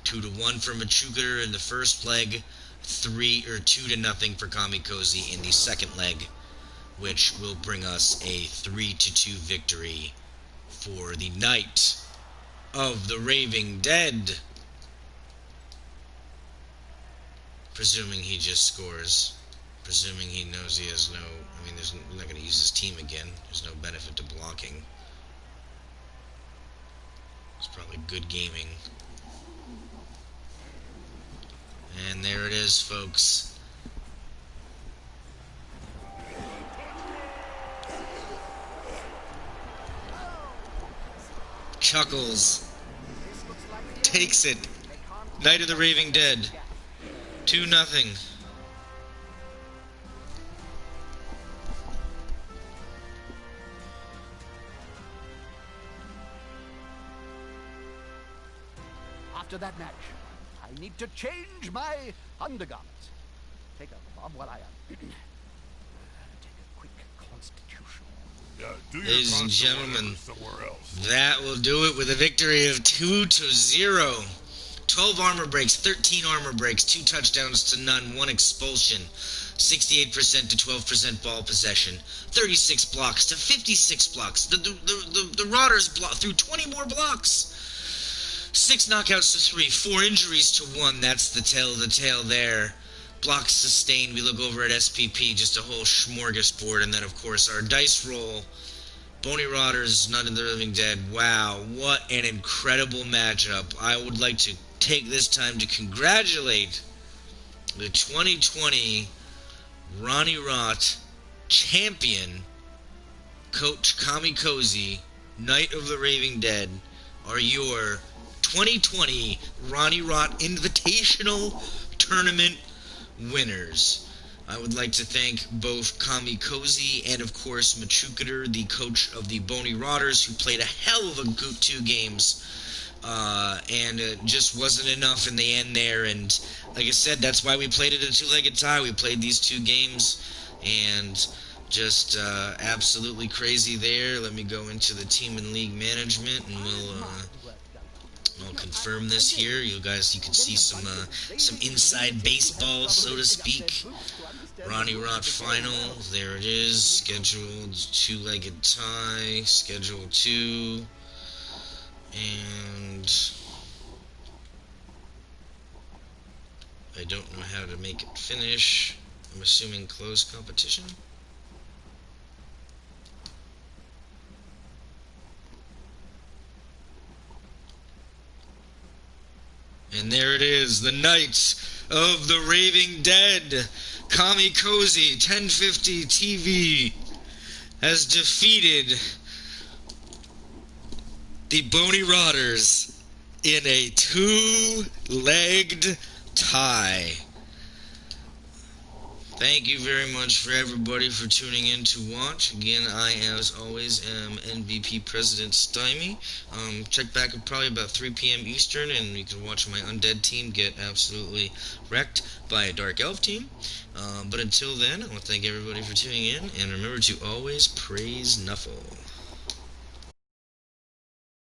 2-1 for Machukater in the first leg, 2-0 for Kamikoze in the second leg, which will bring us a 3-2 victory for the Night of the Raving Dead. Presuming he just scores. Presuming he knows he has no... I mean, we're not going to use his team again. There's no benefit to blocking. It's probably good gaming. And there it is, folks. Chuckles takes it. Night of the Raving Dead. 2-0. After that match, I need to change my undergarments. Take a Bob while I take a quick constitutional. Yeah, do your Ladies and constitutional gentlemen, somewhere else. that will do it with a victory of 2-0. 12 armor breaks, 13 armor breaks, 2 touchdowns to none, 1 expulsion, 68% to 12% ball possession, 36 blocks to 56 blocks. The Rotters threw 20 more blocks. 6 knockouts to 3, 4 injuries to 1. That's the tale there. Blocks sustained. We look over at SPP, just a whole smorgasbord, and then of course our dice roll. Boney Rotters, Night of the Living Dead. Wow, what an incredible matchup. I would like to take this time to congratulate the 2020 Ronnie Rott champion, Coach Kamikoze. Night of the Raving Dead are your 2020 Ronnie Rott Invitational Tournament winners. I would like to thank both Kamikoze and, of course, Machukater, the coach of the Boney Rotters, who played a hell of a 2 games. And it just wasn't enough in the end there. And like I said, that's why we played it a 2-legged tie. We played these 2 games, and just absolutely crazy there. Let me go into the team and league management, and I'll confirm this here. You guys, you can see some inside baseball, so to speak. Ronnie Rott final. There it is. Scheduled 2-legged tie. Schedule 2. And I don't know how to make it finish. I'm assuming close competition. And there it is, the Knights of the Raving Dead. Kamikoze 1050 TV has defeated the Boney Rotters in a 2-legged tie. Thank you very much for everybody for tuning in to watch. Again, I, as always, am NBP President Stymie. Check back at probably about 3 p.m. Eastern, and you can watch my undead team get absolutely wrecked by a Dark Elf team. But until then, I want to thank everybody for tuning in, and remember to always praise Nuffle.